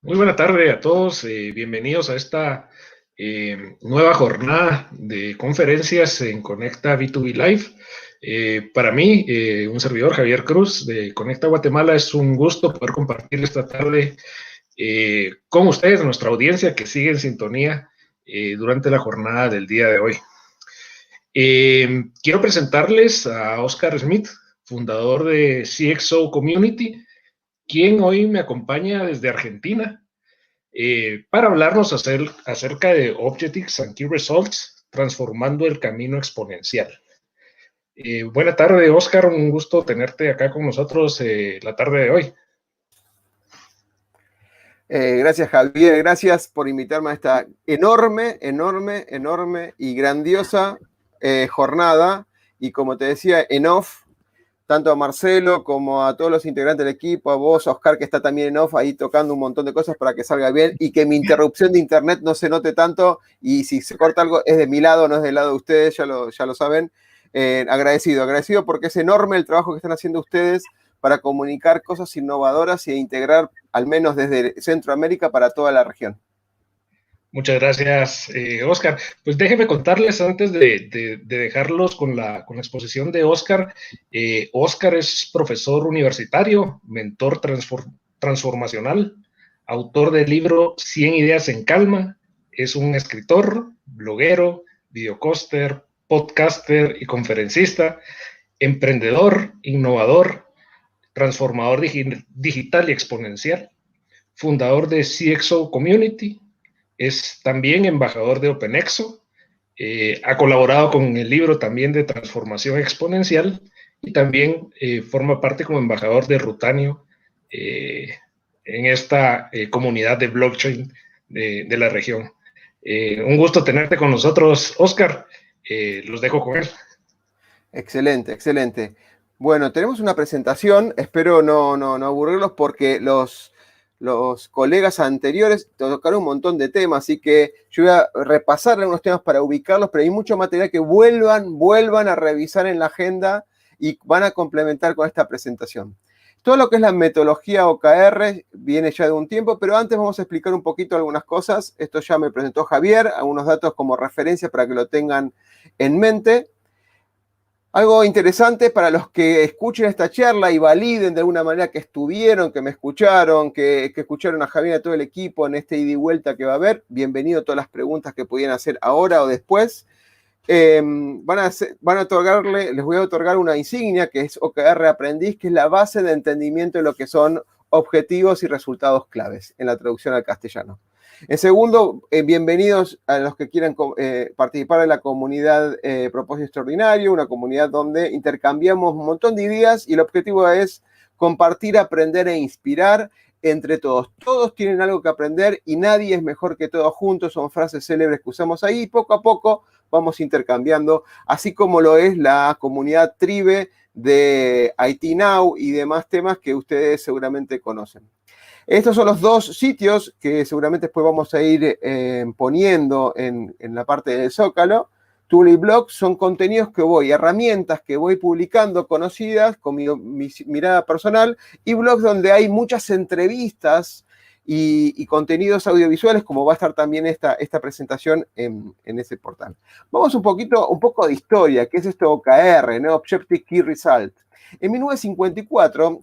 Muy buena tarde a todos, bienvenidos a esta nueva jornada de conferencias en Conecta B2B Live. Para mí, un servidor, Javier Cruz, de Conecta Guatemala, es un gusto poder compartir esta tarde con ustedes, nuestra audiencia que sigue en sintonía durante la jornada del día de hoy. Quiero presentarles a Oscar Smith, fundador de CXO Community, quien hoy me acompaña desde Argentina. Para hablarnos acerca de Objectives and Key Results, transformando el camino exponencial. Buena tarde, Oscar, un gusto tenerte acá con nosotros la tarde de hoy. Gracias, Javier, gracias por invitarme a esta enorme y grandiosa jornada. Y como te decía, en off, tanto a Marcelo como a todos los integrantes del equipo, a vos, a Oscar, que está también en off, ahí tocando un montón de cosas para que salga bien y que mi interrupción de internet no se note tanto, y si se corta algo es de mi lado, no es del lado de ustedes, ya lo saben. Agradecido porque es enorme el trabajo que están haciendo ustedes para comunicar cosas innovadoras e integrar, al menos desde Centroamérica, para toda la región. Muchas gracias, Oscar. Pues déjenme contarles antes de dejarlos con la exposición de Oscar. Oscar es profesor universitario, mentor transformacional, autor del libro 100 ideas en calma. Es un escritor, bloguero, videocaster, podcaster y conferencista, emprendedor, innovador, transformador digital y exponencial, fundador de CXO Community. Es también embajador de OpenExo, ha colaborado con el libro también de transformación exponencial y también forma parte como embajador de Rutanio en esta comunidad de blockchain de la región. Un gusto tenerte con nosotros, Oscar. Los dejo con él. Excelente. Bueno, tenemos una presentación, espero no aburrirlos porque los colegas anteriores tocaron un montón de temas, así que yo voy a repasar algunos temas para ubicarlos, pero hay mucho material que vuelvan a revisar en la agenda y van a complementar con esta presentación. Todo lo que es la metodología OKR viene ya de un tiempo, pero antes vamos a explicar un poquito algunas cosas. Esto ya me presentó Javier, algunos datos como referencia para que lo tengan en mente. Algo interesante para los que escuchen esta charla y validen de alguna manera que estuvieron, que me escucharon, que escucharon a Javier y a todo el equipo en este ida y vuelta que va a haber. Bienvenido a todas las preguntas que pudieran hacer ahora o después. Van a otorgarle, les voy a otorgar una insignia que es OKR Aprendiz, que es la base de entendimiento de lo que son objetivos y resultados claves en la traducción al castellano. En segundo, bienvenidos a los que quieran participar en la comunidad Propósito Extraordinario, una comunidad donde intercambiamos un montón de ideas y el objetivo es compartir, aprender e inspirar entre todos. Todos tienen algo que aprender y nadie es mejor que todos juntos, son frases célebres que usamos ahí y poco a poco vamos intercambiando, así como lo es la comunidad Tribe de IT Now y demás temas que ustedes seguramente conocen. Estos son los dos sitios que seguramente después vamos a ir poniendo en la parte del Zócalo. Tuliblog son contenidos herramientas que voy publicando conocidas con mi mirada personal, y blogs donde hay muchas entrevistas y contenidos audiovisuales, como va a estar también esta presentación en ese portal. Vamos un poco de historia, ¿qué es esto OKR, ¿no? Objective Key Result. En 1954,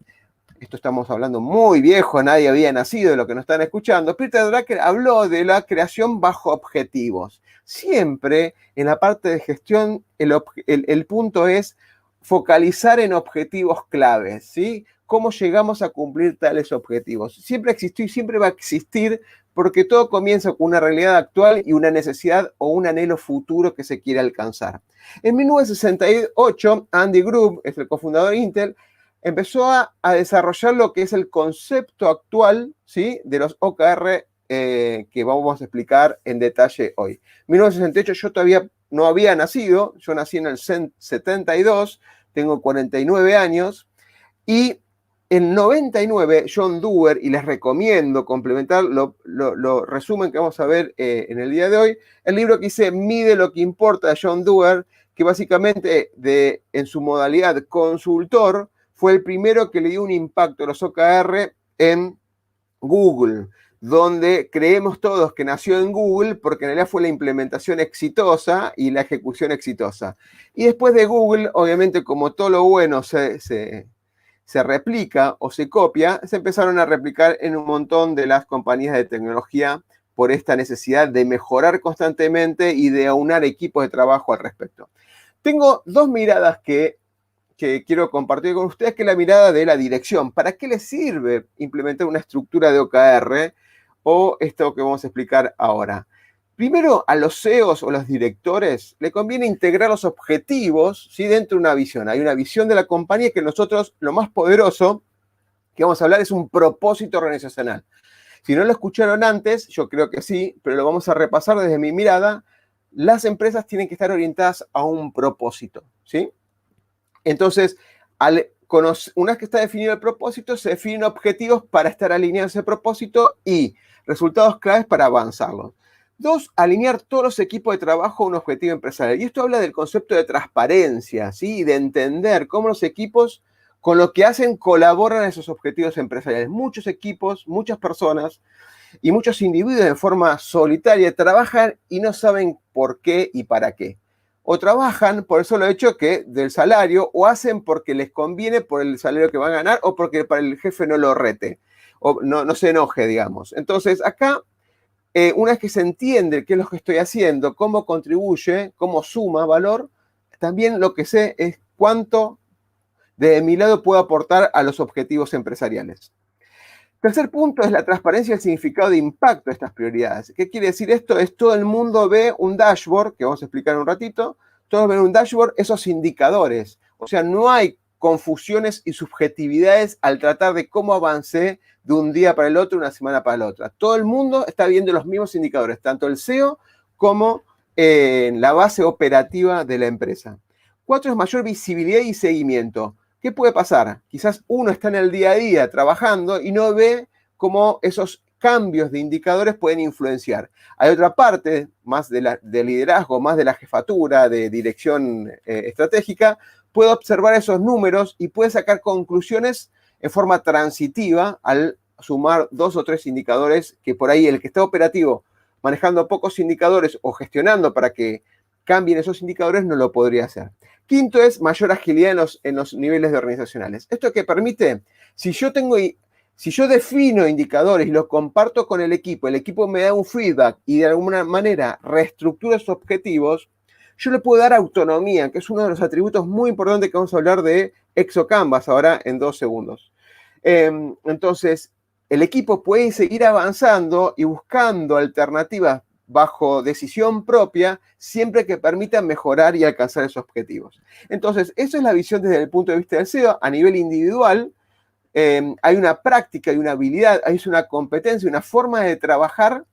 esto estamos hablando muy viejo, nadie había nacido de lo que nos están escuchando, Peter Drucker habló de la creación bajo objetivos. Siempre en la parte de gestión el punto es focalizar en objetivos claves, ¿sí? ¿Cómo llegamos a cumplir tales objetivos? Siempre existió y siempre va a existir, porque todo comienza con una realidad actual y una necesidad o un anhelo futuro que se quiere alcanzar. En 1968, Andy Grove, es el cofundador de Intel, empezó a desarrollar lo que es el concepto actual, ¿sí?, de los OKR que vamos a explicar en detalle hoy. En 1968 yo todavía no había nacido, yo nací en el 72, tengo 49 años, y en 99 John Doerr, y les recomiendo complementar lo resumen que vamos a ver en el día de hoy, el libro que dice Mide lo que importa de John Doerr, que básicamente en su modalidad consultor, fue el primero que le dio un impacto a los OKR en Google. donde creemos todos que nació en Google porque en realidad fue la implementación exitosa y la ejecución exitosa. Y después de Google, obviamente, como todo lo bueno se replica o se copia, se empezaron a replicar en un montón de las compañías de tecnología por esta necesidad de mejorar constantemente y de aunar equipos de trabajo al respecto. Tengo dos miradas que quiero compartir con ustedes, que es la mirada de la dirección. ¿Para qué les sirve implementar una estructura de OKR o esto que vamos a explicar ahora? Primero, a los CEOs o los directores le conviene integrar los objetivos, ¿sí?, dentro de una visión. Hay una visión de la compañía que nosotros, lo más poderoso que vamos a hablar es un propósito organizacional. Si no lo escucharon antes, yo creo que sí, pero lo vamos a repasar desde mi mirada. Las empresas tienen que estar orientadas a un propósito, ¿sí? Entonces, una vez que está definido el propósito, se definen objetivos para estar alineados a ese propósito y resultados claves para avanzarlo. Dos, alinear todos los equipos de trabajo a un objetivo empresarial. Y esto habla del concepto de transparencia, ¿sí? De entender cómo los equipos, con lo que hacen, colaboran a esos objetivos empresariales. Muchos equipos, muchas personas y muchos individuos en forma solitaria trabajan y no saben por qué y para qué. O trabajan por el solo hecho del salario, o hacen porque les conviene por el salario que van a ganar, o porque para el jefe no lo rete, o no se enoje, digamos. Entonces, acá, una vez que se entiende qué es lo que estoy haciendo, cómo contribuye, cómo suma valor, también lo que sé es cuánto de mi lado puedo aportar a los objetivos empresariales. Tercer punto es la transparencia y el significado de impacto de estas prioridades. ¿Qué quiere decir esto? Es todo el mundo ve un dashboard, que vamos a explicar en un ratito, todos ven un dashboard, esos indicadores. O sea, no hay confusiones y subjetividades al tratar de cómo avancé de un día para el otro, una semana para la otra. Todo el mundo está viendo los mismos indicadores, tanto el CEO como la base operativa de la empresa. 4 es mayor visibilidad y seguimiento. ¿Qué puede pasar? Quizás uno está en el día a día trabajando y no ve cómo esos cambios de indicadores pueden influenciar. Hay otra parte, más de liderazgo, más de la jefatura, de dirección estratégica, puede observar esos números y puede sacar conclusiones en forma transitiva al sumar 2 o 3 indicadores que por ahí el que está operativo manejando pocos indicadores o gestionando para que cambien esos indicadores no lo podría hacer. Quinto es mayor agilidad en los niveles de organizacionales. ¿Esto qué permite? Si yo defino indicadores y los comparto con el equipo me da un feedback y de alguna manera reestructura sus objetivos, yo le puedo dar autonomía, que es uno de los atributos muy importantes que vamos a hablar de ExoCanvas ahora en 2 segundos. Entonces, el equipo puede seguir avanzando y buscando alternativas bajo decisión propia, siempre que permitan mejorar y alcanzar esos objetivos. Entonces, eso es la visión desde el punto de vista del CEO. A nivel individual, hay una práctica, hay una habilidad, hay una competencia, una forma de trabajar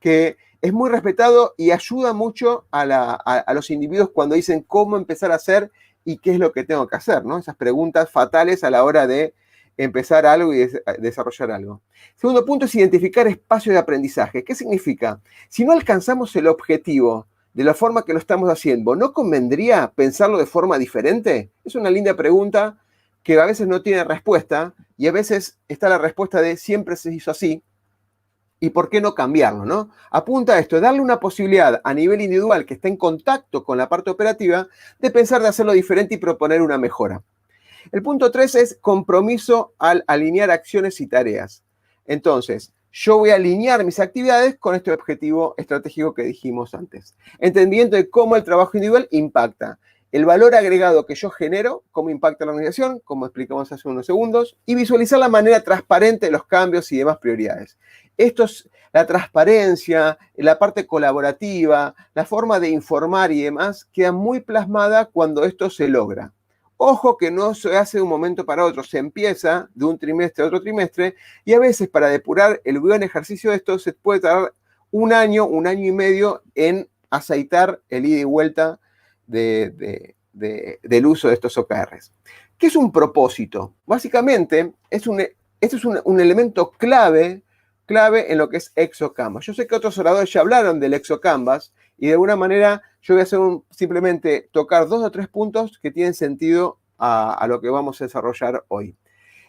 que es muy respetado y ayuda mucho a los individuos cuando dicen cómo empezar a hacer y qué es lo que tengo que hacer, ¿no? Esas preguntas fatales a la hora de empezar algo y desarrollar algo. Segundo punto es identificar espacios de aprendizaje. ¿Qué significa? Si no alcanzamos el objetivo de la forma que lo estamos haciendo, ¿no convendría pensarlo de forma diferente? Es una linda pregunta que a veces no tiene respuesta y a veces está la respuesta de siempre se hizo así y por qué no cambiarlo, ¿no? Apunta a esto, darle una posibilidad a nivel individual que está en contacto con la parte operativa de pensar de hacerlo diferente y proponer una mejora. El punto 3 es compromiso al alinear acciones y tareas. Entonces, yo voy a alinear mis actividades con este objetivo estratégico que dijimos antes. Entendimiento de cómo el trabajo individual impacta. El valor agregado que yo genero, cómo impacta la organización, como explicamos hace unos segundos, y visualizar la manera transparente de los cambios y demás prioridades. Esto es la transparencia, la parte colaborativa, la forma de informar y demás, queda muy plasmada cuando esto se logra. Ojo que no se hace de un momento para otro, se empieza de un trimestre a otro trimestre y a veces para depurar el buen ejercicio de esto se puede tardar un año y medio en aceitar el ida y vuelta del uso de estos OKRs. ¿Qué es un propósito? Básicamente, este es un elemento clave en lo que es ExoCanvas. Yo sé que otros oradores ya hablaron del ExoCanvas y de alguna manera yo voy a hacer simplemente tocar 2 o 3 puntos que tienen sentido a lo que vamos a desarrollar hoy.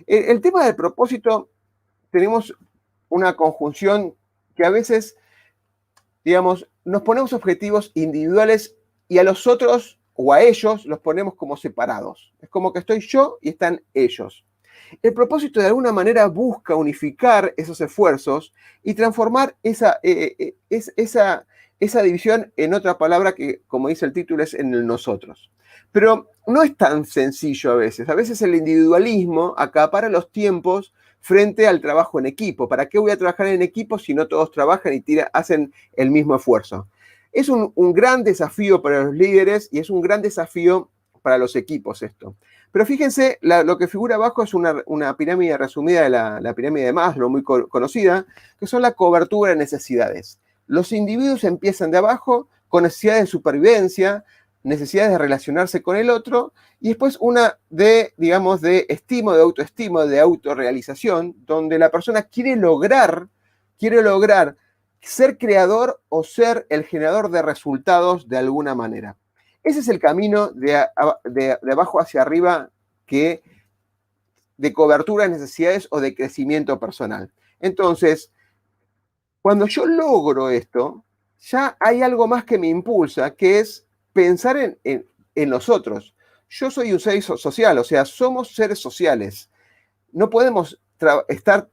El tema del propósito, tenemos una conjunción que a veces, digamos, nos ponemos objetivos individuales y a los otros o a ellos los ponemos como separados. Es como que estoy yo y están ellos. El propósito de alguna manera busca unificar esos esfuerzos y transformar esa división en otra palabra que, como dice el título, es en el nosotros. Pero no es tan sencillo a veces. A veces el individualismo acapara los tiempos frente al trabajo en equipo. ¿Para qué voy a trabajar en equipo si no todos trabajan y hacen el mismo esfuerzo? Es un gran desafío para los líderes y es un gran desafío para los equipos esto. Pero fíjense, lo que figura abajo es una pirámide resumida de la pirámide de Maslow, muy conocida, que son la cobertura de necesidades. Los individuos empiezan de abajo con necesidades de supervivencia, necesidades de relacionarse con el otro, y después una de, digamos, de estima, de autoestima, de autorrealización, donde la persona quiere lograr ser creador o ser el generador de resultados de alguna manera. Ese es el camino de abajo hacia arriba de cobertura de necesidades o de crecimiento personal. Entonces, cuando yo logro esto, ya hay algo más que me impulsa, que es pensar en los otros. Yo soy un ser social, o sea, somos seres sociales. No podemos estar,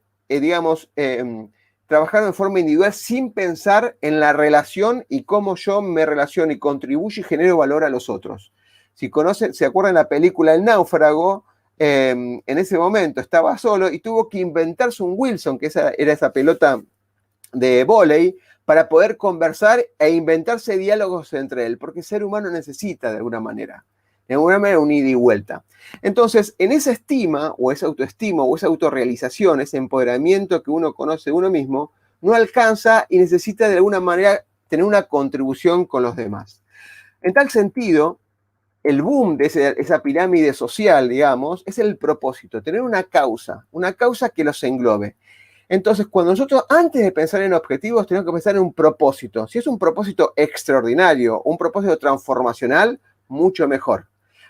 trabajando de forma individual sin pensar en la relación y cómo yo me relaciono y contribuyo y genero valor a los otros. Si se acuerdan la película El Náufrago, en ese momento estaba solo y tuvo que inventarse un Wilson, que era esa pelota de vóley, para poder conversar e inventarse diálogos entre él, porque el ser humano necesita de alguna manera un ida y vuelta. Entonces, en esa estima, o esa autoestima, o esa autorrealización, ese empoderamiento que uno conoce de uno mismo, no alcanza y necesita de alguna manera tener una contribución con los demás. En tal sentido, el boom de esa pirámide social, digamos, es el propósito, tener una causa que los englobe. Entonces, cuando nosotros, antes de pensar en objetivos, tenemos que pensar en un propósito. Si es un propósito extraordinario, un propósito transformacional, mucho mejor.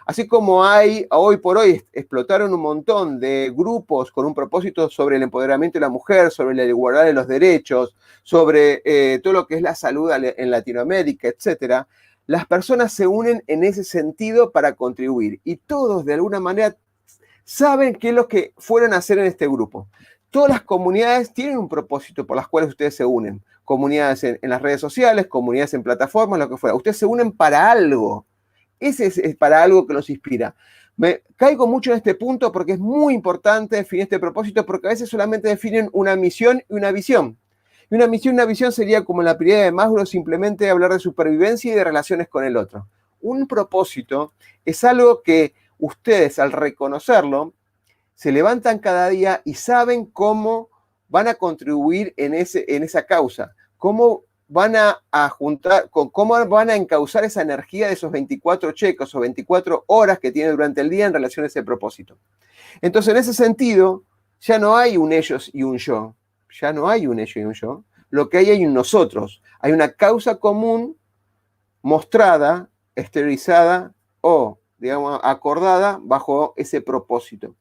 Así como hoy por hoy explotaron un montón de grupos con un propósito sobre el empoderamiento de la mujer, sobre la igualdad de los derechos, sobre todo lo que es la salud en Latinoamérica, etc. Las personas se unen en ese sentido para contribuir y todos de alguna manera saben qué es lo que fueron a hacer en este grupo. Todas las comunidades tienen un propósito por las cuales ustedes se unen. Comunidades en las redes sociales, comunidades en plataformas, lo que fuera. Ustedes se unen para algo. Ese es para algo que los inspira. Me caigo mucho en este punto porque es muy importante definir este propósito, porque a veces solamente definen una misión y una visión. Y una misión y una visión sería como en la pirámide de Maslow, simplemente hablar de supervivencia y de relaciones con el otro. Un propósito es algo que ustedes, al reconocerlo, se levantan cada día y saben cómo van a contribuir en esa causa, cómo van a juntar, cómo van a encauzar esa energía de esos 24 checos o 24 horas que tienen durante el día en relación a ese propósito. Entonces, en ese sentido, ya no hay un ellos y un yo. Ya no hay un ellos y un yo. Lo que hay un nosotros. Hay una causa común mostrada, exteriorizada o, digamos, acordada bajo ese propósito.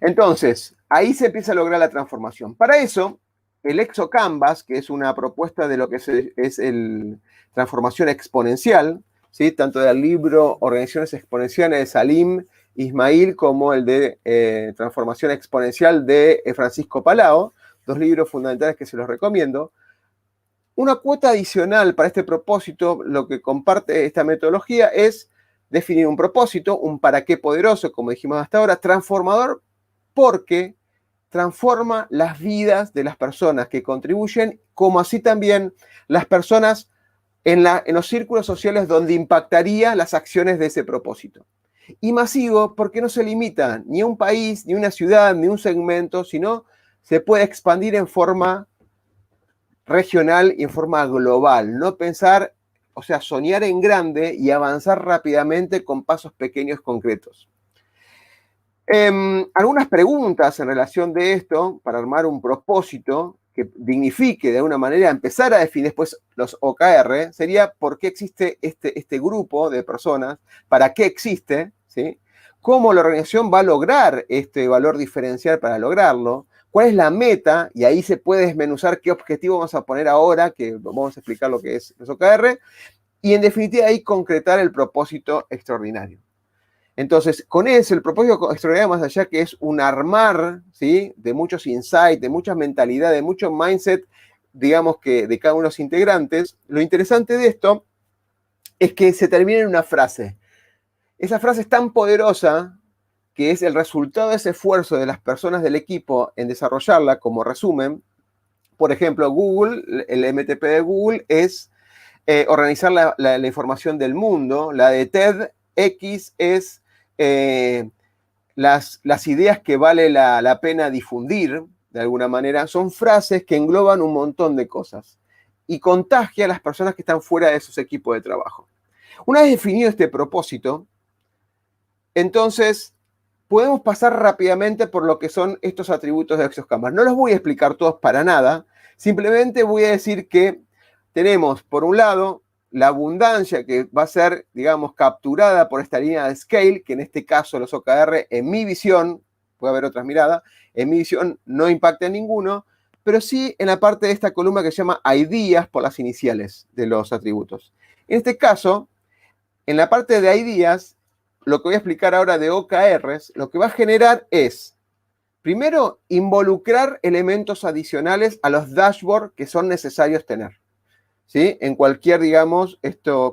Entonces, ahí se empieza a lograr la transformación. Para eso, el ExoCanvas, que es una propuesta de lo que es el transformación exponencial, ¿sí? Tanto del libro Organizaciones Exponenciales de Salim Ismail como el de Transformación Exponencial de Francisco Palau, dos libros fundamentales que se los recomiendo. Una cuota adicional para este propósito, lo que comparte esta metodología es definir un propósito, un para qué poderoso, como dijimos hasta ahora, transformador, porque transforma las vidas de las personas que contribuyen, como así también las personas en los círculos sociales donde impactaría las acciones de ese propósito. Y masivo porque no se limita ni a un país, ni a una ciudad, ni a un segmento, sino se puede expandir en forma regional y en forma global. No pensar, o sea, soñar en grande y avanzar rápidamente con pasos pequeños concretos. Algunas preguntas en relación de esto, para armar un propósito que dignifique de alguna manera, empezar a definir después los OKR, sería por qué existe este grupo de personas, para qué existe, ¿sí? Cómo la organización va a lograr este valor diferencial para lograrlo, cuál es la meta, y ahí se puede desmenuzar qué objetivo vamos a poner ahora, que vamos a explicar lo que es los OKR, y en definitiva ahí concretar el propósito extraordinario. Entonces, con eso, el propósito extraordinario, más allá que es un armar, ¿sí?, de muchos insights, de muchas mentalidades, de mucho mindset, digamos que de cada uno de los integrantes, lo interesante de esto es que se termina en una frase. Esa frase es tan poderosa que es el resultado de ese esfuerzo de las personas del equipo en desarrollarla como resumen. Por ejemplo, Google, el MTP de Google es organizar la información del mundo. La de TEDx es las ideas que vale la pena difundir, de alguna manera. Son frases que engloban un montón de cosas y contagia a las personas que están fuera de esos equipos de trabajo. Una vez definido este propósito, entonces podemos pasar rápidamente por lo que son estos atributos de Axios Kanban. No los voy a explicar todos para nada, simplemente voy a decir que tenemos, por un lado, la abundancia que va a ser, digamos, capturada por esta línea de scale, que en este caso los OKR, en mi visión, puede haber otras miradas, en mi visión no impacta en ninguno, pero sí en la parte de esta columna que se llama ideas por las iniciales de los atributos. En este caso, en la parte de ideas, lo que voy a explicar ahora de OKRs, lo que va a generar es, primero, involucrar elementos adicionales a los dashboards que son necesarios tener, ¿sí? En cualquier, digamos,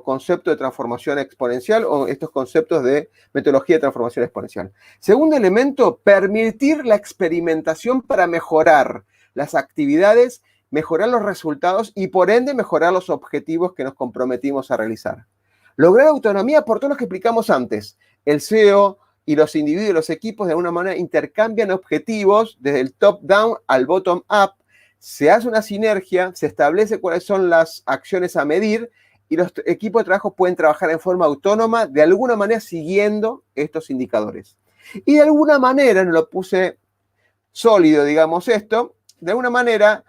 concepto de transformación exponencial o estos conceptos de metodología de transformación exponencial. Segundo elemento, permitir la experimentación para mejorar las actividades, mejorar los resultados y, por ende, mejorar los objetivos que nos comprometimos a realizar. Lograr autonomía por todo lo que explicamos antes. El CEO y los individuos y los equipos de alguna manera intercambian objetivos desde el top-down al bottom-up. Se hace una sinergia, se establece cuáles son las acciones a medir y los equipos de trabajo pueden trabajar en forma autónoma, de alguna manera siguiendo estos indicadores. Y de alguna manera, no lo puse sólido, digamos esto, de alguna manera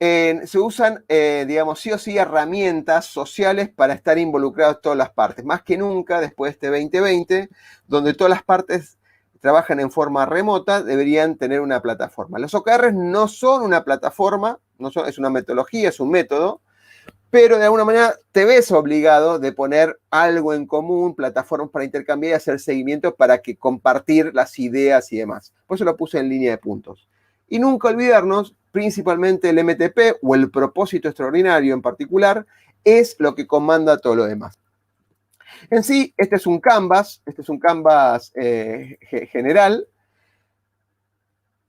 se usan, digamos, sí o sí herramientas sociales para estar involucrados todas las partes. Más que nunca, después de este 2020, donde todas las partes trabajan en forma remota, deberían tener una plataforma. Los OKRs no son una plataforma, es una metodología, es un método, pero de alguna manera te ves obligado de poner algo en común, plataformas para intercambiar y hacer seguimiento para que compartir las ideas y demás. Por eso lo puse en línea de puntos. Y nunca olvidarnos, principalmente el MTP o el propósito extraordinario en particular, es lo que comanda todo lo demás. En sí, este es un canvas general,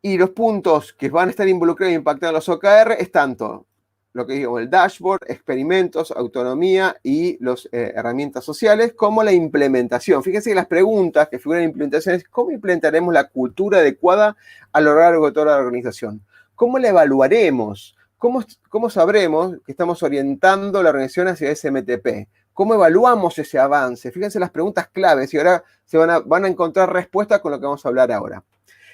y los puntos que van a estar involucrados e impactados en los OKR es tanto lo que digo, el dashboard, experimentos, autonomía y las herramientas sociales, como la implementación. Fíjense que las preguntas que figuran en implementación es ¿cómo implementaremos la cultura adecuada a lo largo de toda la organización? ¿Cómo la evaluaremos? ¿Cómo sabremos que estamos orientando la organización hacia ese MTP? ¿Cómo evaluamos ese avance? Fíjense las preguntas claves y ahora van a encontrar respuestas con lo que vamos a hablar ahora.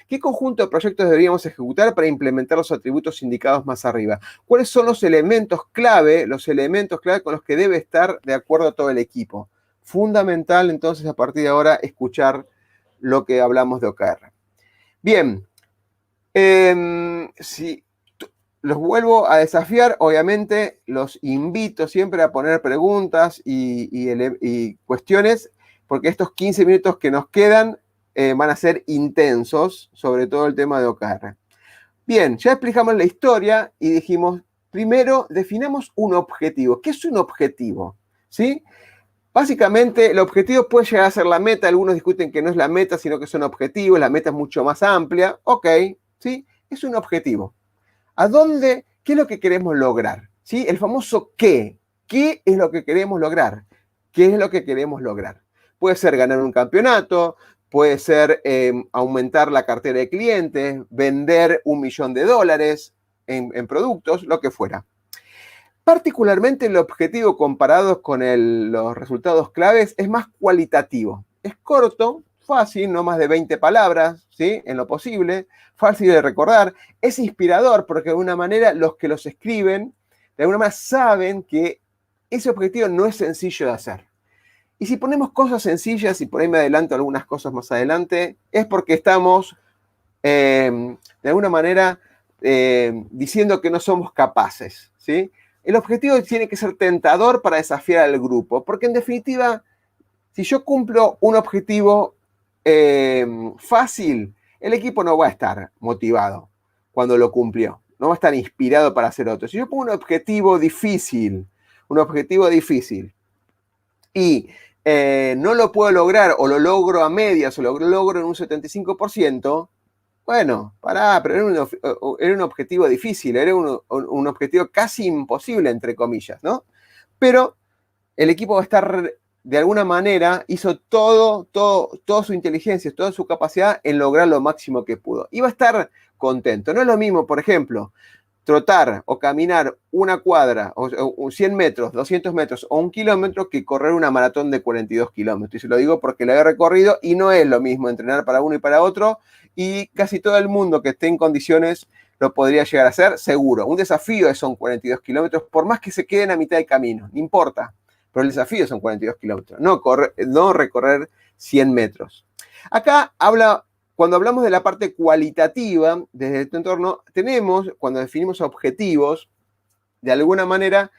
¿Qué conjunto de proyectos deberíamos ejecutar para implementar los atributos indicados más arriba? ¿Cuáles son los elementos clave con los que debe estar de acuerdo todo el equipo? Fundamental, entonces, a partir de ahora, escuchar lo que hablamos de OKR. Bien, si los vuelvo a desafiar, obviamente los invito siempre a poner preguntas y cuestiones, porque estos 15 minutos que nos quedan van a ser intensos, sobre todo el tema de OKR. Bien, ya explicamos la historia y dijimos, primero definamos un objetivo. ¿Qué es un objetivo? ¿Sí? Básicamente, el objetivo puede llegar a ser la meta. Algunos discuten que no es la meta, sino que son objetivos. La meta es mucho más amplia. Ok, ¿sí? Es un objetivo. ¿A dónde? ¿Qué es lo que queremos lograr? ¿Sí? El famoso qué. ¿Qué es lo que queremos lograr? ¿Qué es lo que queremos lograr? Puede ser ganar un campeonato, puede ser aumentar la cartera de clientes, vender $1 millón en productos, lo que fuera. Particularmente el objetivo comparado con los resultados claves es más cualitativo. Es corto, fácil, no más de 20 palabras, ¿sí? En lo posible, fácil de recordar. Es inspirador porque de alguna manera los que los escriben, de alguna manera saben que ese objetivo no es sencillo de hacer. Y si ponemos cosas sencillas, y por ahí me adelanto algunas cosas más adelante, es porque estamos de alguna manera diciendo que no somos capaces, ¿sí? El objetivo tiene que ser tentador para desafiar al grupo, porque en definitiva, si yo cumplo un objetivo fácil, el equipo no va a estar motivado cuando lo cumplió, no va a estar inspirado para hacer otro. Si yo pongo un objetivo difícil y no lo puedo lograr o lo logro a medias o lo logro en un 75%, bueno, pero era un objetivo difícil, era un objetivo casi imposible, entre comillas, ¿no? Pero el equipo va a estar, de alguna manera, hizo toda su inteligencia, toda su capacidad en lograr lo máximo que pudo. Y va a estar contento. No es lo mismo, por ejemplo, trotar o caminar una cuadra, o 100 metros, 200 metros o 1 kilómetro que correr una maratón de 42 kilómetros. Y se lo digo porque la he recorrido y no es lo mismo entrenar para uno y para otro. Y casi todo el mundo que esté en condiciones lo podría llegar a hacer, seguro. Un desafío son 42 kilómetros, por más que se queden a mitad de camino, no importa. Pero el desafío son 42 kilómetros, no recorrer 100 metros. Acá cuando hablamos de la parte cualitativa, desde tu entorno, cuando definimos objetivos, de alguna manera,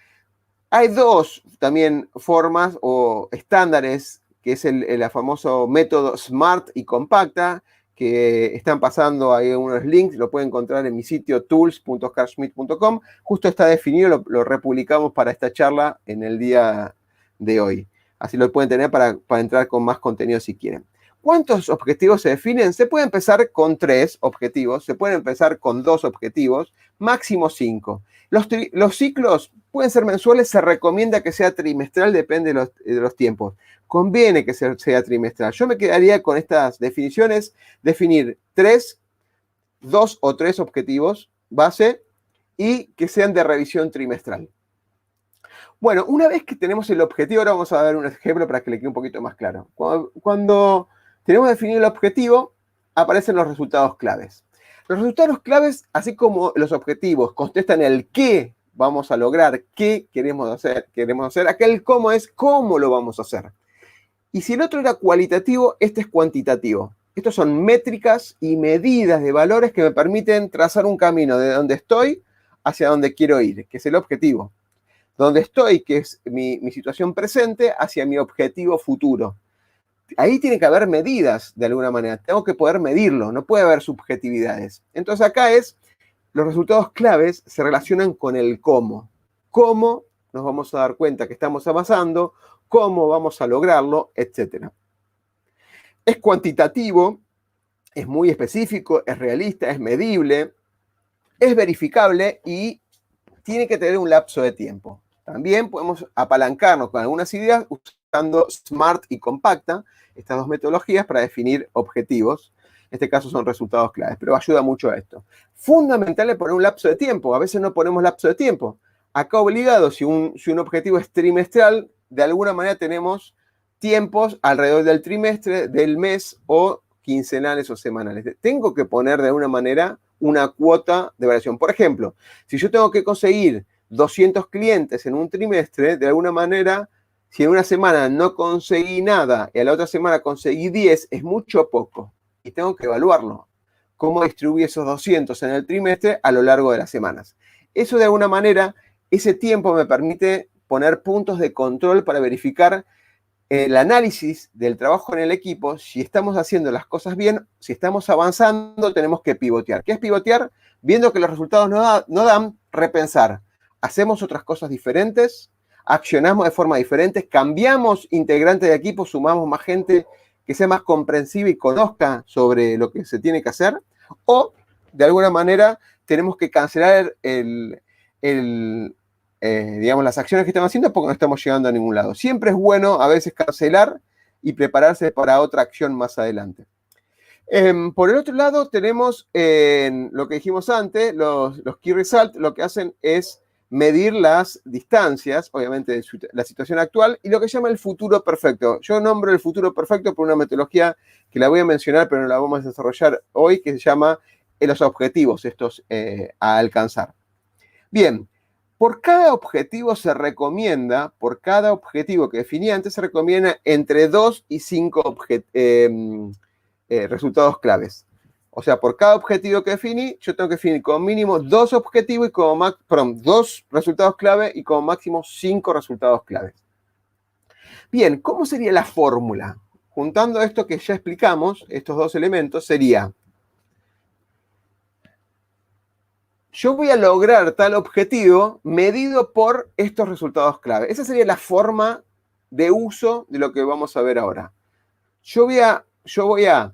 hay dos también formas o estándares, que es el famoso método SMART y Compacta, que están pasando ahí unos links, lo pueden encontrar en mi sitio tools.oscarschmidt.com. Justo está definido, lo republicamos para esta charla en el día de hoy. Así lo pueden tener para entrar con más contenido si quieren. ¿Cuántos objetivos se definen? Se puede empezar con 3 objetivos, se puede empezar con 2 objetivos, máximo 5. Los ciclos pueden ser mensuales, se recomienda que sea trimestral, depende de los tiempos. Conviene que sea trimestral. Yo me quedaría con estas definiciones, definir 2 o 3 objetivos base y que sean de revisión trimestral. Bueno, una vez que tenemos el objetivo, ahora vamos a dar un ejemplo para que le quede un poquito más claro. Cuando tenemos definido el objetivo, aparecen los resultados claves. Los resultados claves, así como los objetivos, contestan el qué vamos a lograr, qué queremos hacer. Aquel cómo es cómo lo vamos a hacer. Y si el otro era cualitativo, este es cuantitativo. Estos son métricas y medidas de valores que me permiten trazar un camino de donde estoy hacia donde quiero ir, que es el objetivo. Donde estoy, que es mi situación presente, hacia mi objetivo futuro. Ahí tiene que haber medidas, de alguna manera. Tengo que poder medirlo, no puede haber subjetividades. Entonces acá los resultados claves se relacionan con el cómo. Cómo nos vamos a dar cuenta que estamos avanzando, cómo vamos a lograrlo, etc. Es cuantitativo, es muy específico, es realista, es medible, es verificable y tiene que tener un lapso de tiempo. También podemos apalancarnos con algunas ideas usando SMART y Compacta, estas dos metodologías para definir objetivos. En este caso son resultados claves, pero ayuda mucho a esto. Fundamental es poner un lapso de tiempo. A veces no ponemos lapso de tiempo. Acá obligado, si un objetivo es trimestral, de alguna manera tenemos tiempos alrededor del trimestre, del mes o quincenales o semanales. Tengo que poner de alguna manera una cuota de variación. Por ejemplo, si yo tengo que conseguir 200 clientes en un trimestre, de alguna manera, si en una semana no conseguí nada y a la otra semana conseguí 10, es mucho poco. Y tengo que evaluarlo. Cómo distribuir esos 200 en el trimestre a lo largo de las semanas. Eso de alguna manera, ese tiempo me permite poner puntos de control para verificar el análisis del trabajo en el equipo, si estamos haciendo las cosas bien, si estamos avanzando, tenemos que pivotear. ¿Qué es pivotear? Viendo que los resultados no dan, repensar. ¿Hacemos otras cosas diferentes? ¿Accionamos de forma diferente? ¿Cambiamos integrantes de equipo? ¿Sumamos más gente que sea más comprensiva y conozca sobre lo que se tiene que hacer? ¿O, de alguna manera, tenemos que cancelar digamos, las acciones que estamos haciendo porque no estamos llegando a ningún lado? Siempre es bueno a veces cancelar y prepararse para otra acción más adelante. Por el otro lado, tenemos lo que dijimos antes, los Key Results, lo que hacen es medir las distancias, obviamente, de la situación actual, y lo que se llama el futuro perfecto. Yo nombro el futuro perfecto por una metodología que la voy a mencionar, pero no la vamos a desarrollar hoy, que se llama los objetivos estos a alcanzar. Bien, por cada objetivo por cada objetivo que definí antes, se recomienda entre 2 y 5 resultados claves. O sea, por cada objetivo que definí, yo tengo que definir como mínimo 2 objetivos y como perdón, 2 resultados clave y como máximo 5 resultados claves. Bien, ¿cómo sería la fórmula? Juntando esto que ya explicamos, estos 2 elementos, sería: yo voy a lograr tal objetivo medido por estos resultados clave. Esa sería la forma de uso de lo que vamos a ver ahora. Yo voy a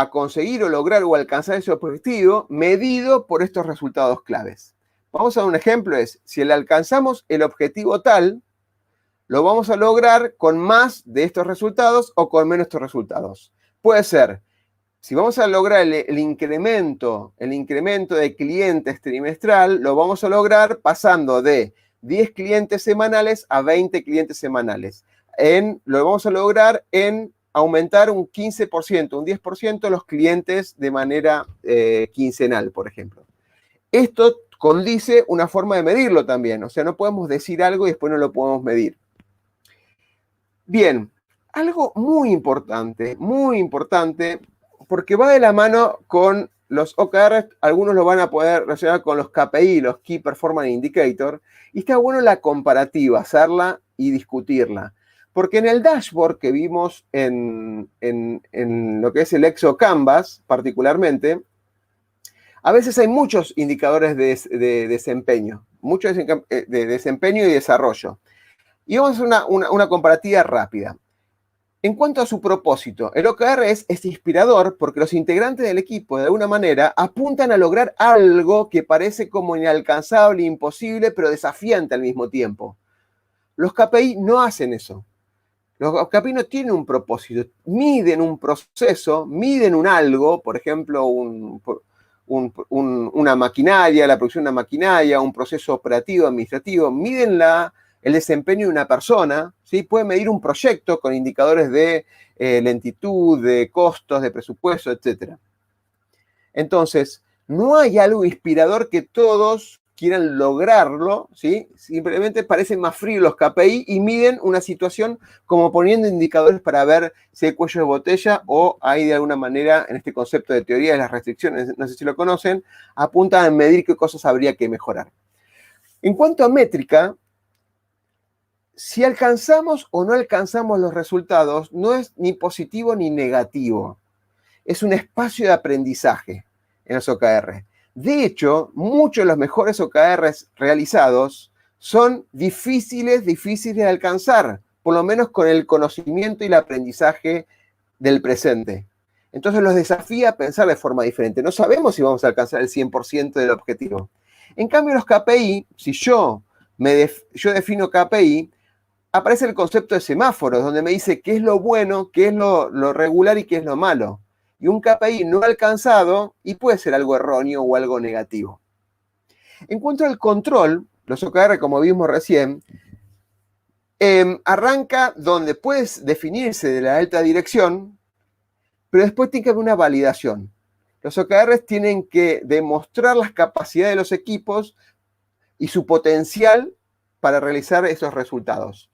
conseguir o lograr o alcanzar ese objetivo medido por estos resultados claves. Vamos a dar un ejemplo, si le alcanzamos el objetivo tal, lo vamos a lograr con más de estos resultados o con menos de estos resultados. Puede ser, si vamos a lograr el incremento de clientes trimestral, lo vamos a lograr pasando de 10 clientes semanales a 20 clientes semanales. Lo vamos a lograr en aumentar un 15%, un 10% los clientes de manera quincenal, por ejemplo. Esto condice una forma de medirlo también. O sea, no podemos decir algo y después no lo podemos medir. Bien, algo muy importante, porque va de la mano con los OKR, algunos lo van a poder relacionar con los KPI, los Key Performance Indicator, y está bueno la comparativa, hacerla y discutirla. Porque en el dashboard que vimos en lo que es el Exo Canvas, particularmente, a veces hay muchos indicadores de desempeño, de desempeño y desarrollo. Y vamos a hacer una comparativa rápida. En cuanto a su propósito, el OKR es inspirador porque los integrantes del equipo, de alguna manera, apuntan a lograr algo que parece como inalcanzable, imposible, pero desafiante al mismo tiempo. Los KPI no hacen eso. Los KPI no tienen un propósito. Miden un proceso, miden un algo, por ejemplo, una maquinaria, la producción de una maquinaria, un proceso operativo, administrativo, miden el desempeño de una persona, ¿sí? Puede medir un proyecto con indicadores de lentitud, de costos, de presupuesto, etc. Entonces, no hay algo inspirador que todos quieran lograrlo, ¿sí? Simplemente parecen más fríos los KPI y miden una situación como poniendo indicadores para ver si hay cuello de botella o hay de alguna manera, en este concepto de teoría de las restricciones, no sé si lo conocen, apuntan a medir qué cosas habría que mejorar. En cuanto a métrica, si alcanzamos o no alcanzamos los resultados, no es ni positivo ni negativo. Es un espacio de aprendizaje en los OKR. De hecho, muchos de los mejores OKRs realizados son difíciles de alcanzar, por lo menos con el conocimiento y el aprendizaje del presente. Entonces los desafía a pensar de forma diferente. No sabemos si vamos a alcanzar el 100% del objetivo. En cambio, los KPI, si yo defino KPI, aparece el concepto de semáforos, donde me dice qué es lo bueno, qué es lo regular y qué es lo malo. Y un KPI no alcanzado, y puede ser algo erróneo o algo negativo. En cuanto al control, los OKR, como vimos recién, arranca donde puedes definirse de la alta dirección, pero después tiene que haber una validación. Los OKRs tienen que demostrar las capacidades de los equipos y su potencial para realizar esos resultados.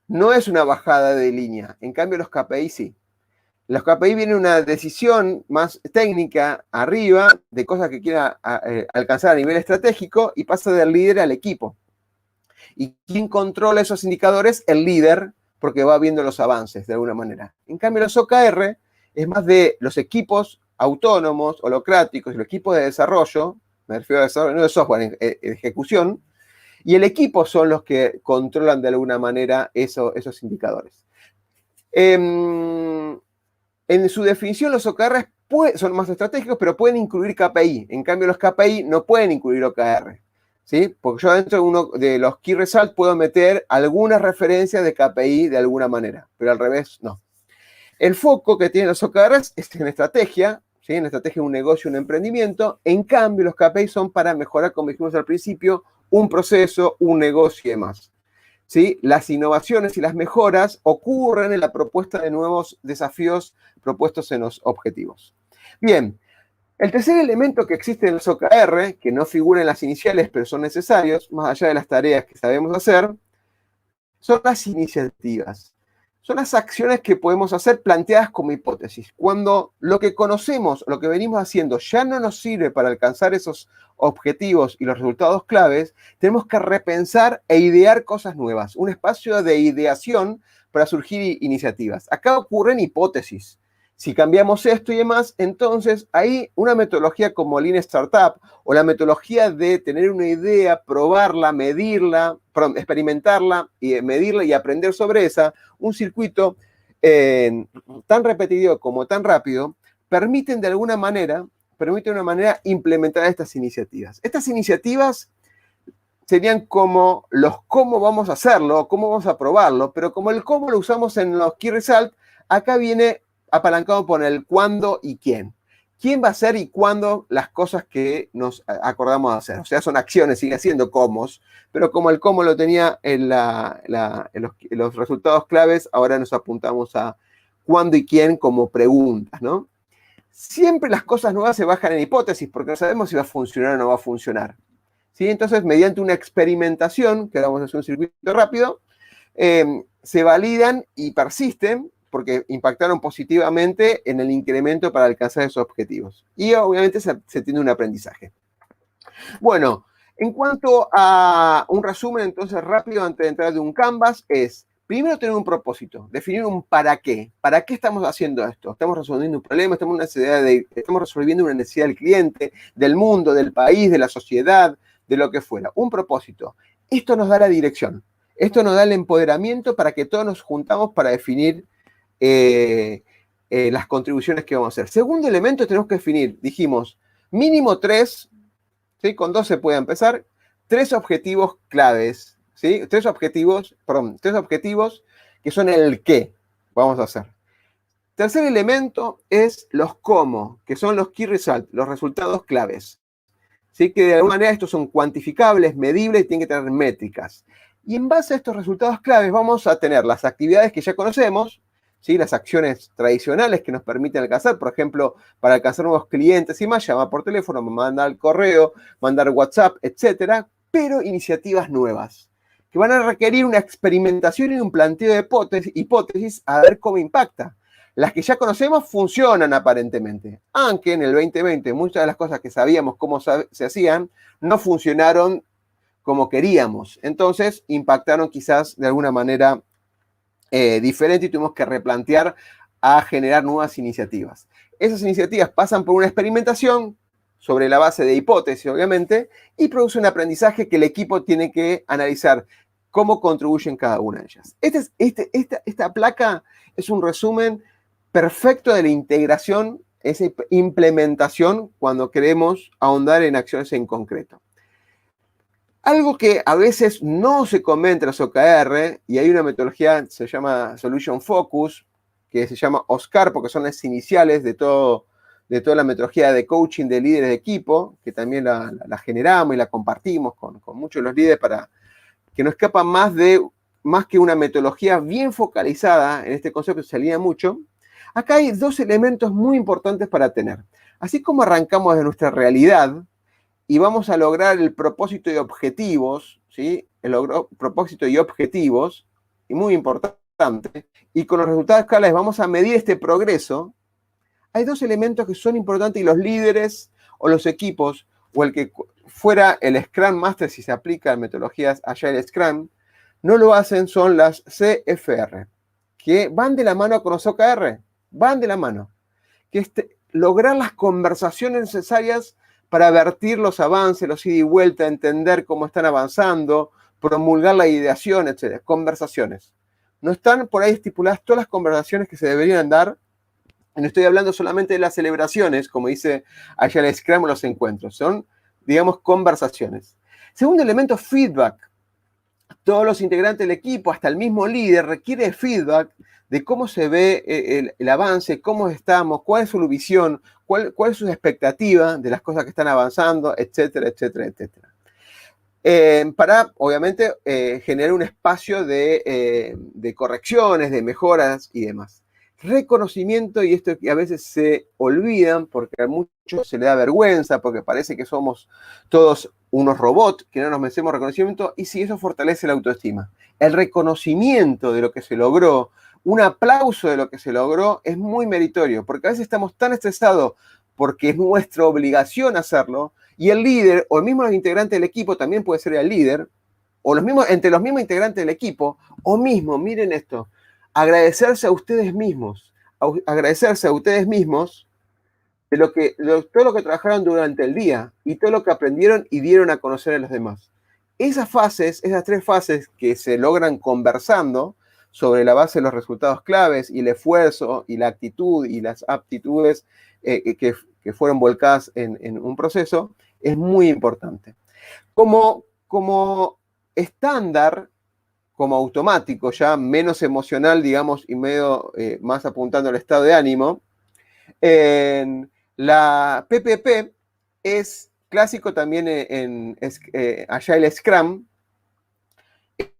No es una bajada de línea, en cambio los KPI sí. Los KPI vienen una decisión más técnica arriba de cosas que quiera alcanzar a nivel estratégico y pasa del líder al equipo. ¿Y quién controla esos indicadores? El líder, porque va viendo los avances de alguna manera. En cambio los OKR es más de los equipos autónomos, holocráticos, los equipos de desarrollo, me refiero a desarrollo, no de software, ejecución, y el equipo son los que controlan de alguna manera esos indicadores. En su definición, los OKR son más estratégicos, pero pueden incluir KPI. En cambio, los KPI no pueden incluir OKR, ¿sí? Porque yo dentro de uno de los Key Results puedo meter algunas referencias de KPI de alguna manera, pero al revés, no. El foco que tienen los OKRs es en estrategia, ¿sí? En estrategia de un negocio, un emprendimiento. En cambio, los KPI son para mejorar, como dijimos al principio, un proceso, un negocio y demás. ¿Sí? Las innovaciones y las mejoras ocurren en la propuesta de nuevos desafíos propuestos en los objetivos. Bien, el tercer elemento que existe en los OKR, que no figura en las iniciales pero son necesarios, más allá de las tareas que sabemos hacer, son las iniciativas. son las acciones que podemos hacer planteadas como hipótesis. Cuando lo que conocemos, lo que venimos haciendo, ya no nos sirve para alcanzar esos objetivos y los resultados claves, tenemos que repensar e idear cosas nuevas, un espacio de ideación para surgir iniciativas. Acá ocurren hipótesis. Si cambiamos esto y demás, entonces ahí una metodología como Lean Startup o la metodología de tener una idea, probarla, medirla, experimentarla, y medirla y aprender sobre esa, un circuito tan repetitivo como tan rápido, permiten de alguna manera implementar estas iniciativas. Estas iniciativas serían como los cómo vamos a hacerlo, cómo vamos a probarlo, pero como el cómo lo usamos en los Key Results, acá viene apalancado por el cuándo y quién. ¿Quién va a hacer y cuándo las cosas que nos acordamos de hacer? O sea, son acciones, sigue siendo comos, pero como el cómo lo tenía en los resultados claves, ahora nos apuntamos a cuándo y quién como preguntas, ¿no? Siempre las cosas nuevas se bajan en hipótesis, porque no sabemos si va a funcionar o no va a funcionar. ¿Sí? Entonces, mediante una experimentación, que vamos a hacer un circuito rápido, se validan y persisten, porque impactaron positivamente en el incremento para alcanzar esos objetivos. Y obviamente se tiene un aprendizaje. Bueno, en cuanto a un resumen entonces rápido antes de entrar de un Canvas, es primero tener un propósito, definir un para qué. ¿Para qué estamos haciendo esto? ¿Estamos resolviendo un problema? ¿Estamos resolviendo una necesidad del cliente, del mundo, del país, de la sociedad, de lo que fuera? Un propósito. Esto nos da la dirección. Esto nos da el empoderamiento para que todos nos juntamos para definir las contribuciones que vamos a hacer. Segundo elemento, tenemos que definir, dijimos, mínimo 3, ¿sí? Con 2 se puede empezar, 3 objetivos claves, ¿sí? 3 objetivos que son el qué vamos a hacer. Tercer elemento es los cómo, que son los key results, los resultados claves. ¿Sí? Que de alguna manera estos son cuantificables, medibles y tienen que tener métricas. Y en base a estos resultados claves vamos a tener las actividades que ya conocemos, ¿sí? Las acciones tradicionales que nos permiten alcanzar, por ejemplo, para alcanzar nuevos clientes y más, llamar por teléfono, mandar correo, mandar WhatsApp, etcétera, pero iniciativas nuevas, que van a requerir una experimentación y un planteo de hipótesis a ver cómo impacta. Las que ya conocemos funcionan aparentemente, aunque en el 2020 muchas de las cosas que sabíamos cómo se hacían no funcionaron como queríamos. Entonces impactaron quizás de alguna manera diferente y tuvimos que replantear a generar nuevas iniciativas. Esas iniciativas pasan por una experimentación sobre la base de hipótesis, obviamente, y produce un aprendizaje que el equipo tiene que analizar cómo contribuyen cada una de ellas. Esta placa es un resumen perfecto de la integración, esa implementación cuando queremos ahondar en acciones en concreto. Algo que a veces no se comenta en los OKR, y hay una metodología que se llama Solution Focus, que se llama OSCAR, porque son las iniciales de toda la metodología de coaching de líderes de equipo, que también la generamos y la compartimos con muchos de los líderes para que no escapan más que una metodología bien focalizada en este concepto, se alinea mucho. Acá hay 2 elementos muy importantes para tener. Así como arrancamos de nuestra realidad y vamos a lograr el propósito y objetivos, ¿sí? Propósito y objetivos, y muy importante, y con los resultados claves vamos a medir este progreso. Hay 2 elementos que son importantes y los líderes o los equipos, o el que fuera el Scrum Master, si se aplica en metodologías Agile Scrum, no lo hacen, son las CFR, que van de la mano con los OKR, van de la mano. Que es lograr las conversaciones necesarias para vertir los avances, los ida y vuelta, entender cómo están avanzando, promulgar la ideación, etc. Conversaciones. No están por ahí estipuladas todas las conversaciones que se deberían dar. No estoy hablando solamente de las celebraciones, como dice Agile Scrum, los encuentros. Son, digamos, conversaciones. Segundo elemento, feedback. Todos los integrantes del equipo, hasta el mismo líder, requiere feedback de cómo se ve el avance, cómo estamos, cuál es su visión, cuál es su expectativa de las cosas que están avanzando, etcétera, etcétera, etcétera. Para, obviamente, generar un espacio de correcciones, de mejoras y demás. Reconocimiento, y esto que a veces se olvidan porque a muchos se le da vergüenza, porque parece que somos todos unos robots, que no nos merecemos reconocimiento, y sí, eso fortalece la autoestima. El reconocimiento de lo que se logró, un aplauso de lo que se logró es muy meritorio, porque a veces estamos tan estresados porque es nuestra obligación hacerlo, y el líder, o el mismo integrante del equipo, también puede ser el líder, o entre los mismos integrantes del equipo, o mismo, miren esto, agradecerse a ustedes mismos, de todo lo que trabajaron durante el día, y todo lo que aprendieron y dieron a conocer a los demás. Esas tres fases que se logran conversando sobre la base de los resultados claves y el esfuerzo y la actitud y las aptitudes que fueron volcadas en un proceso, es muy importante. Como estándar, como automático, ya menos emocional, digamos, y medio más apuntando al estado de ánimo, la PPP es clásico también en Agile Scrum,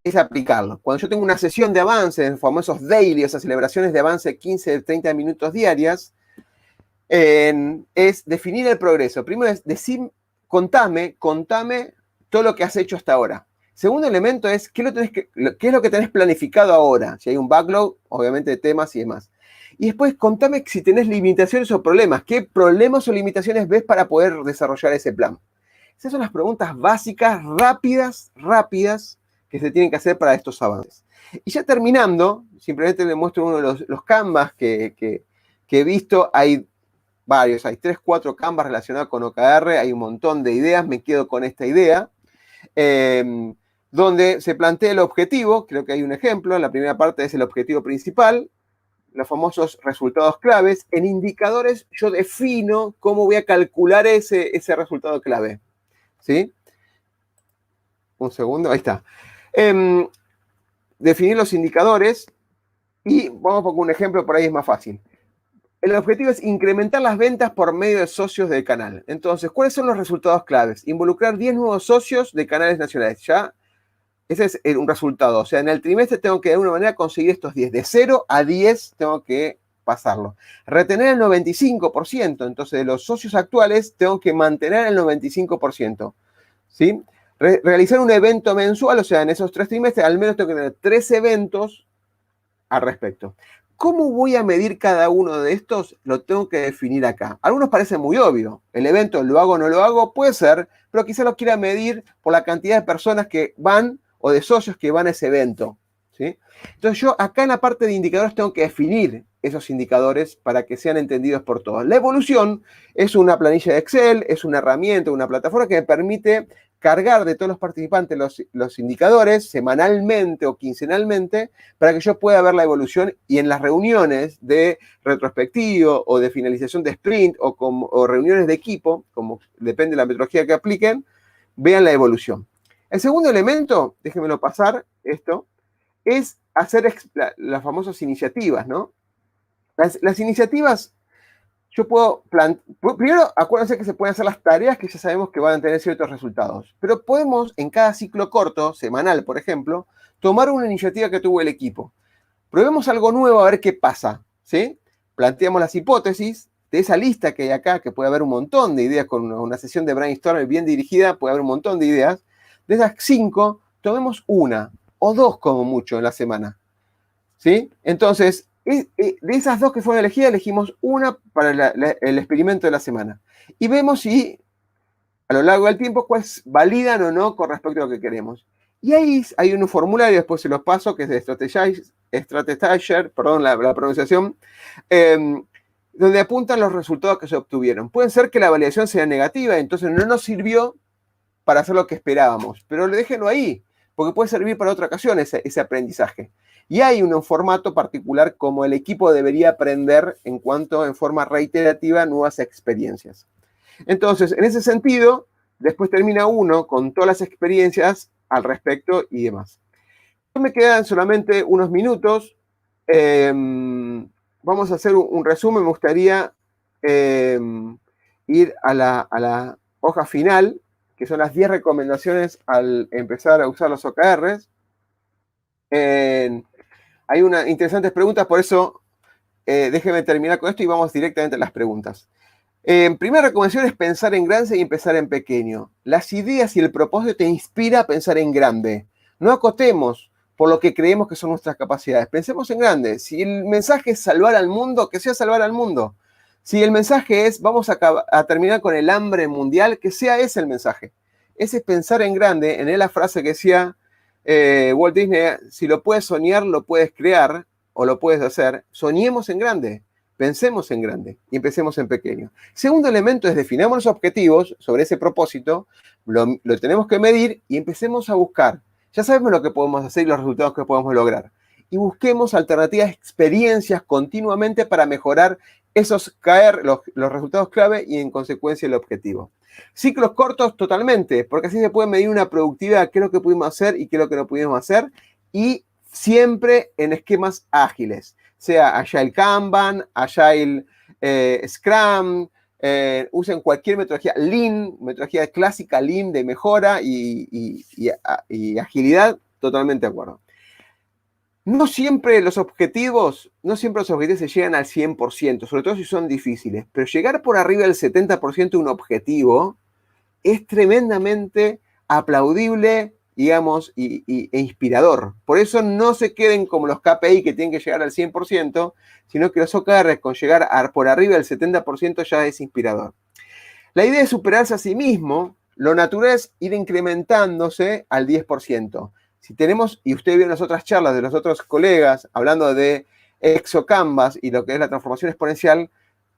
es aplicarlo. Cuando yo tengo una sesión de avance, en famosos daily, esas celebraciones de avance 15, 30 minutos diarias, es definir el progreso. Primero es decir, contame todo lo que has hecho hasta ahora. Segundo elemento es qué es lo que tenés planificado ahora. Si hay un backlog, obviamente de temas y demás. Y después contame si tenés limitaciones o problemas. ¿Qué problemas o limitaciones ves para poder desarrollar ese plan? Esas son las preguntas básicas, rápidas, que se tienen que hacer para estos avances. Y ya terminando, simplemente les muestro uno de los Canvas que he visto. Hay varios, hay 3, 4 Canvas relacionados con OKR, hay un montón de ideas, me quedo con esta idea, donde se plantea el objetivo, creo que hay un ejemplo, la primera parte es el objetivo principal, los famosos resultados claves. En indicadores yo defino cómo voy a calcular ese resultado clave, ¿sí? Un segundo, ahí está. Definir los indicadores y vamos con un ejemplo, por ahí es más fácil. El objetivo es incrementar las ventas por medio de socios del canal. Entonces, ¿cuáles son los resultados claves? Involucrar 10 nuevos socios de canales nacionales. Ya, ese es un resultado. O sea, en el trimestre tengo que de alguna manera conseguir estos 10. De 0 a 10 tengo que pasarlo. Retener el 95%. Entonces, de los socios actuales tengo que mantener el 95%. ¿Sí? Realizar un evento mensual, o sea, en esos 3 trimestres, al menos tengo que tener 3 eventos al respecto. ¿Cómo voy a medir cada uno de estos? Lo tengo que definir acá. A algunos parece muy obvio. El evento, ¿lo hago o no lo hago? Puede ser, pero quizá lo quiera medir por la cantidad de personas que van o de socios que van a ese evento, ¿sí? Entonces yo acá en la parte de indicadores tengo que definir esos indicadores para que sean entendidos por todos. La evolución es una planilla de Excel, es una herramienta, una plataforma que me permite cargar de todos los participantes los indicadores semanalmente o quincenalmente para que yo pueda ver la evolución y en las reuniones de retrospectivo o de finalización de sprint o reuniones de equipo, como depende de la metodología que apliquen, vean la evolución. El segundo elemento, déjenmelo pasar, esto, es hacer las famosas iniciativas, ¿no? Las iniciativas, yo puedo primero, acuérdense que se pueden hacer las tareas que ya sabemos que van a tener ciertos resultados, pero podemos, en cada ciclo corto, semanal, por ejemplo, tomar una iniciativa que tuvo el equipo. Probemos algo nuevo a ver qué pasa, ¿sí? Planteamos las hipótesis de esa lista que hay acá, que puede haber un montón de ideas, con una sesión de brainstorming bien dirigida, puede haber un montón de ideas. De esas 5, tomemos 1 o 2 como mucho en la semana, ¿sí? Entonces, de esas 2 que fueron elegidas, elegimos una para el experimento de la semana. Y vemos si a lo largo del tiempo pues validan o no con respecto a lo que queremos. Y ahí hay un formulario, después se los paso, que es de Strategizer, perdón la pronunciación, donde apuntan los resultados que se obtuvieron. Pueden ser que la validación sea negativa, entonces no nos sirvió para hacer lo que esperábamos, pero déjenlo ahí, porque puede servir para otra ocasión ese aprendizaje. Y hay un formato particular como el equipo debería aprender en forma reiterativa, nuevas experiencias. Entonces, en ese sentido, después termina uno con todas las experiencias al respecto y demás. Me quedan solamente unos minutos. Vamos a hacer un resumen. Me gustaría ir a la hoja final, que son las 10 recomendaciones al empezar a usar los OKRs. Hay unas interesantes preguntas, por eso déjenme terminar con esto y vamos directamente a las preguntas. Primera recomendación es pensar en grande y empezar en pequeño. Las ideas y el propósito te inspira a pensar en grande. No acotemos, por lo que creemos que son nuestras capacidades. Pensemos en grande. Si el mensaje es salvar al mundo, que sea salvar al mundo. Si el mensaje es vamos a terminar con el hambre mundial, que sea ese el mensaje. Ese es pensar en grande. En la frase que decía Walt Disney, si lo puedes soñar, lo puedes crear o lo puedes hacer. Soñemos en grande. Pensemos en grande y empecemos en pequeño. Segundo elemento es definamos los objetivos sobre ese propósito, lo tenemos que medir y empecemos a buscar. Ya sabemos lo que podemos hacer y los resultados que podemos lograr. Y busquemos alternativas, experiencias continuamente para mejorar esos los resultados clave y en consecuencia el objetivo. Ciclos cortos totalmente, porque así se puede medir una productividad, qué es lo que pudimos hacer y qué es lo que no pudimos hacer, y siempre en esquemas ágiles, sea Agile Kanban, Agile Scrum, usen cualquier metodología Lean, metodología clásica Lean de mejora y agilidad, totalmente de acuerdo. No siempre los objetivos se llegan al 100%, sobre todo si son difíciles, pero llegar por arriba del 70% de un objetivo es tremendamente aplaudible, digamos, e inspirador. Por eso no se queden como los KPI que tienen que llegar al 100%, sino que los OKR con llegar por arriba del 70% ya es inspirador. La idea es superarse a sí mismo, lo natural es ir incrementándose al 10%. Si tenemos, y usted vio en las otras charlas de los otros colegas, hablando de ExoCanvas y lo que es la transformación exponencial,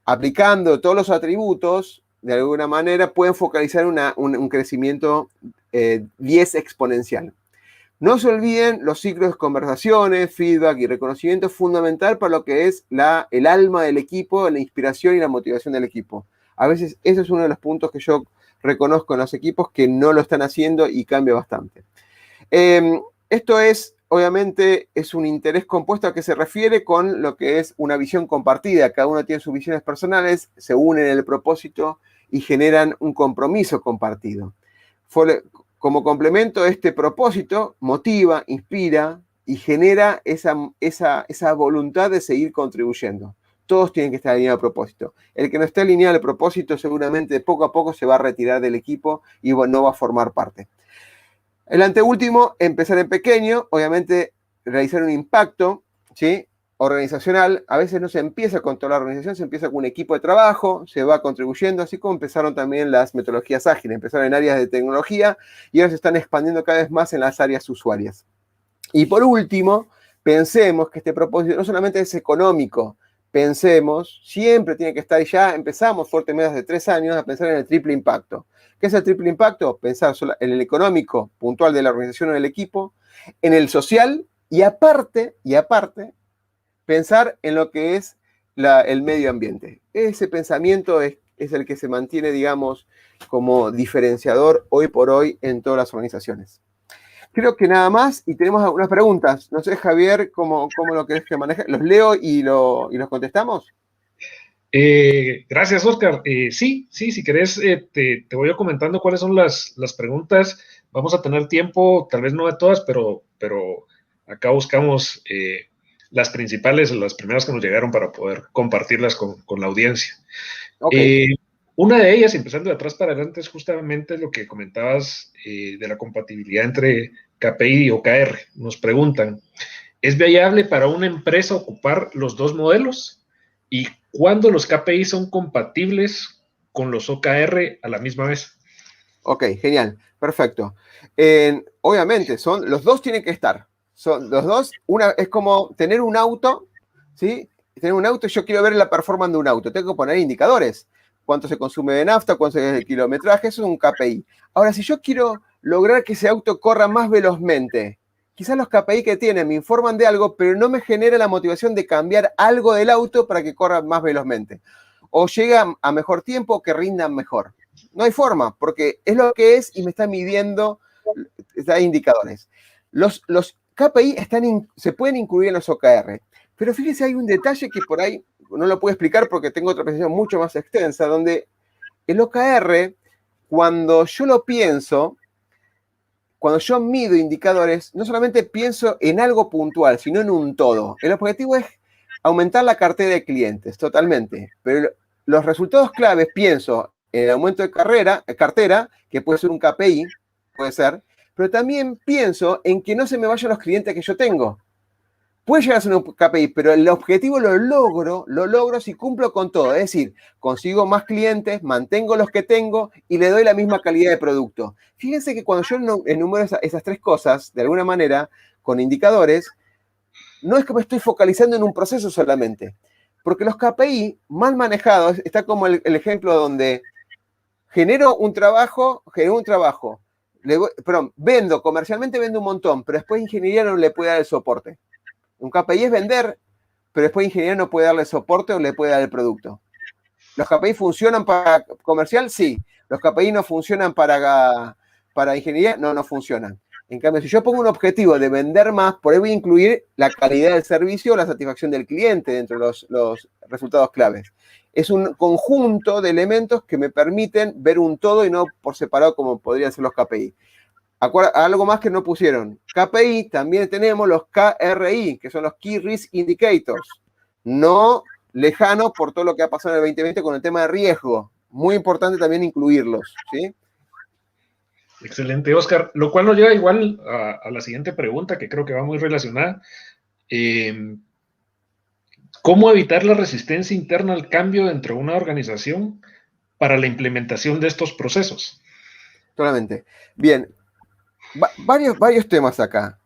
aplicando todos los atributos, de alguna manera pueden focalizar un crecimiento 10 exponencial. No se olviden los ciclos de conversaciones, feedback y reconocimiento fundamental para lo que es el alma del equipo, la inspiración y la motivación del equipo. A veces ese es uno de los puntos que yo reconozco en los equipos que no lo están haciendo y cambia bastante. Esto es, obviamente, es un interés compuesto a que se refiere con lo que es una visión compartida. Cada uno tiene sus visiones personales, se unen en el propósito y generan un compromiso compartido. Como complemento, este propósito motiva, inspira y genera esa voluntad de seguir contribuyendo. Todos tienen que estar alineados al propósito. El que no esté alineado al propósito seguramente poco a poco se va a retirar del equipo y no va a formar parte. El anteúltimo, empezar en pequeño, obviamente realizar un impacto, ¿sí?, organizacional. A veces no se empieza con toda la organización, se empieza con un equipo de trabajo, se va contribuyendo, así como empezaron también las metodologías ágiles. Empezaron en áreas de tecnología y ahora se están expandiendo cada vez más en las áreas usuarias. Y por último, pensemos que este propósito no solamente es económico, pensemos, siempre tiene que estar, y ya empezamos fuertemente hace 3 años a pensar en el triple impacto. ¿Qué es el triple impacto? Pensar en el económico puntual de la organización o del equipo, en el social y aparte, pensar en lo que es el medio ambiente. Ese pensamiento es el que se mantiene, digamos, como diferenciador hoy por hoy en todas las organizaciones. Creo que nada más, y tenemos algunas preguntas. No sé, Javier, ¿cómo lo querés que maneje? ¿Los leo y los contestamos? Gracias, Oscar. Sí, si querés, te voy a comentando cuáles son las preguntas. Vamos a tener tiempo, tal vez no de todas, pero acá buscamos las principales, las primeras que nos llegaron para poder compartirlas con la audiencia. Okay. Una de ellas, empezando de atrás para adelante, es justamente lo que comentabas de la compatibilidad entre KPI y OKR. Nos preguntan, ¿es viable para una empresa ocupar los dos modelos? ¿Y cuándo los KPI son compatibles con los OKR a la misma vez? Ok, genial, perfecto. Obviamente, los dos tienen que estar. Son los dos, es como tener un auto, ¿sí? Tener un auto, yo quiero ver la performance de un auto, tengo que poner indicadores. Cuánto se consume de nafta, cuánto es el kilometraje, eso es un KPI. Ahora, si yo quiero lograr que ese auto corra más velozmente, quizás los KPI que tienen me informan de algo, pero no me genera la motivación de cambiar algo del auto para que corra más velozmente. O llega a mejor tiempo o que rindan mejor. No hay forma, porque es lo que es y me está midiendo indicadores. Los KPI se pueden incluir en los OKR, pero fíjense, hay un detalle que por ahí no lo puedo explicar porque tengo otra presentación mucho más extensa, donde el OKR, cuando yo lo pienso, cuando yo mido indicadores, no solamente pienso en algo puntual, sino en un todo. El objetivo es aumentar la cartera de clientes, totalmente. Pero los resultados claves pienso en el aumento de cartera, que puede ser un KPI, puede ser, pero también pienso en que no se me vayan los clientes que yo tengo. Puede llegar a ser un KPI, pero el objetivo lo logro si cumplo con todo. Es decir, consigo más clientes, mantengo los que tengo y le doy la misma calidad de producto. Fíjense que cuando yo enumero esas tres cosas, de alguna manera, con indicadores, no es que me estoy focalizando en un proceso solamente. Porque los KPI mal manejados, está como el ejemplo donde genero un trabajo, comercialmente vendo un montón, pero después ingeniería no le puede dar el soporte. Un KPI es vender, pero después ingeniería no puede darle soporte o le puede dar el producto. ¿Los KPI funcionan para comercial? Sí. ¿Los KPI no funcionan para ingeniería? No, no funcionan. En cambio, si yo pongo un objetivo de vender más, por ahí voy a incluir la calidad del servicio o la satisfacción del cliente dentro de los resultados claves. Es un conjunto de elementos que me permiten ver un todo y no por separado como podrían ser los KPI. Algo más que no pusieron. KPI, también tenemos los KRI, que son los Key Risk Indicators. No lejanos por todo lo que ha pasado en el 2020 con el tema de riesgo. Muy importante también incluirlos, ¿sí? Excelente, Oscar. Lo cual nos lleva igual a la siguiente pregunta, que creo que va muy relacionada. ¿Cómo evitar la resistencia interna al cambio dentro de una organización para la implementación de estos procesos? Totalmente. Bien, varios temas acá.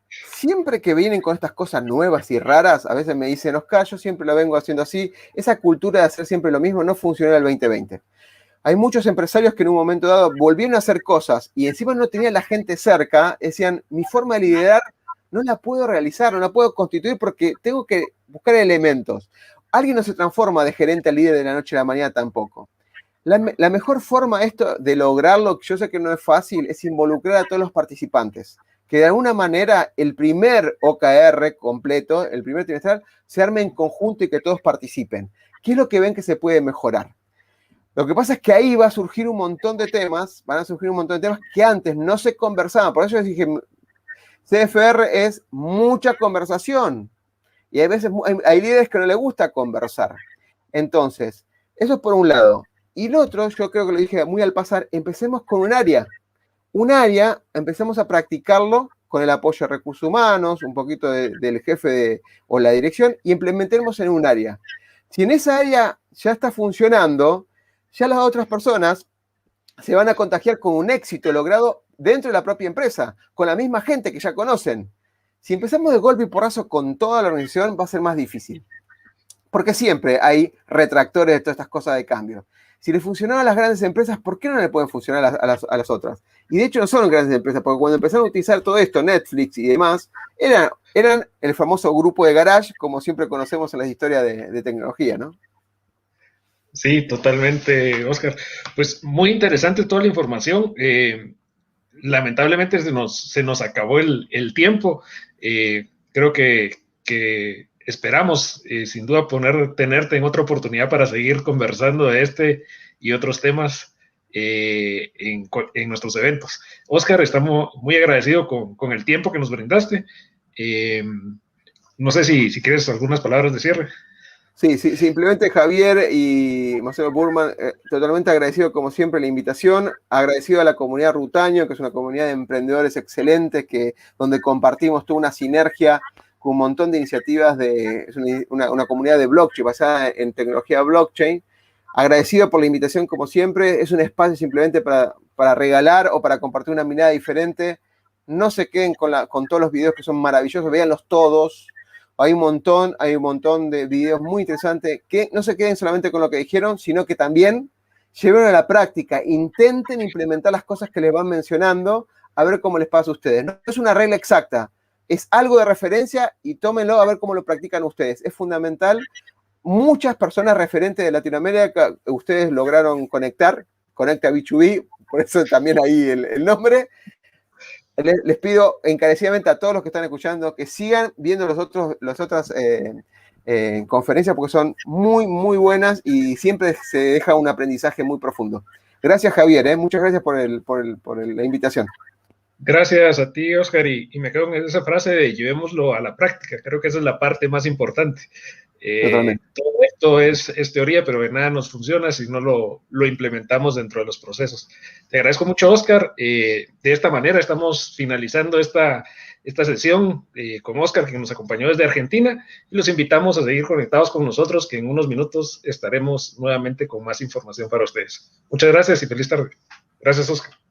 Siempre que vienen con estas cosas nuevas y raras, a veces me dicen, Oscar, yo siempre lo vengo haciendo así. Esa cultura de hacer siempre lo mismo no funcionó en el 2020. Hay muchos empresarios que en un momento dado volvieron a hacer cosas y encima no tenían la gente cerca, decían, mi forma de liderar no la puedo realizar, no la puedo constituir porque tengo que buscar elementos. Alguien no se transforma de gerente a líder de la noche a la mañana tampoco. La mejor forma de lograrlo, que yo sé que no es fácil, es involucrar a todos los participantes. Que de alguna manera el primer OKR completo, el primer trimestral, se arme en conjunto y que todos participen. ¿Qué es lo que ven que se puede mejorar? Lo que pasa es que ahí va a surgir un montón de temas, van a surgir un montón de temas que antes no se conversaban. Por eso les dije, CFR es mucha conversación. Y hay veces, hay líderes que no les gusta conversar. Entonces, eso es por un lado. Y el otro, yo creo que lo dije muy al pasar, empecemos con un área. Un área, empecemos a practicarlo con el apoyo de recursos humanos, un poquito del jefe o la dirección, y implementemos en un área. Si en esa área ya está funcionando, ya las otras personas se van a contagiar con un éxito logrado dentro de la propia empresa, con la misma gente que ya conocen. Si empezamos de golpe y porrazo con toda la organización, va a ser más difícil. Porque siempre hay retractores de todas estas cosas de cambio. Si le funcionaban a las grandes empresas, ¿por qué no le pueden funcionar a las otras? Y de hecho no son grandes empresas, porque cuando empezaron a utilizar todo esto, Netflix y demás, eran el famoso grupo de garage, como siempre conocemos en las historias de tecnología, ¿no? Sí, totalmente, Oscar. Pues muy interesante toda la información. Lamentablemente se nos acabó el tiempo. Creo que esperamos, sin duda, tenerte en otra oportunidad para seguir conversando de este y otros temas en nuestros eventos. Oscar, estamos muy agradecidos con el tiempo que nos brindaste. No sé si quieres algunas palabras de cierre. Sí, simplemente Javier y Marcelo Burman, totalmente agradecido como siempre la invitación, agradecido a la comunidad Rutaño, que es una comunidad de emprendedores excelentes, donde compartimos toda una sinergia con un montón de iniciativas, es una comunidad de blockchain, basada en tecnología blockchain. Agradecido por la invitación como siempre, es un espacio simplemente para regalar o para compartir una mirada diferente. No se queden con todos los videos que son maravillosos, véanlos todos. Hay un montón de videos muy interesantes que no se queden solamente con lo que dijeron, sino que también lleven a la práctica, intenten implementar las cosas que les van mencionando, a ver cómo les pasa a ustedes. No es una regla exacta, es algo de referencia y tómenlo a ver cómo lo practican ustedes. Es fundamental. Muchas personas referentes de Latinoamérica, ustedes lograron conecta B2B, por eso también ahí el nombre. Les pido encarecidamente a todos los que están escuchando que sigan viendo las otras conferencias porque son muy, muy buenas y siempre se deja un aprendizaje muy profundo. Gracias, Javier. Muchas gracias por la invitación. Gracias a ti, Oscar, y me quedo en esa frase de llevémoslo a la práctica. Creo que esa es la parte más importante. Todo esto es teoría, pero de nada nos funciona si no lo implementamos dentro de los procesos. Te agradezco mucho, Oscar. De esta manera estamos finalizando esta sesión con Oscar, que nos acompañó desde Argentina, y los invitamos a seguir conectados con nosotros, que en unos minutos estaremos nuevamente con más información para ustedes. Muchas gracias y feliz tarde. Gracias, Oscar.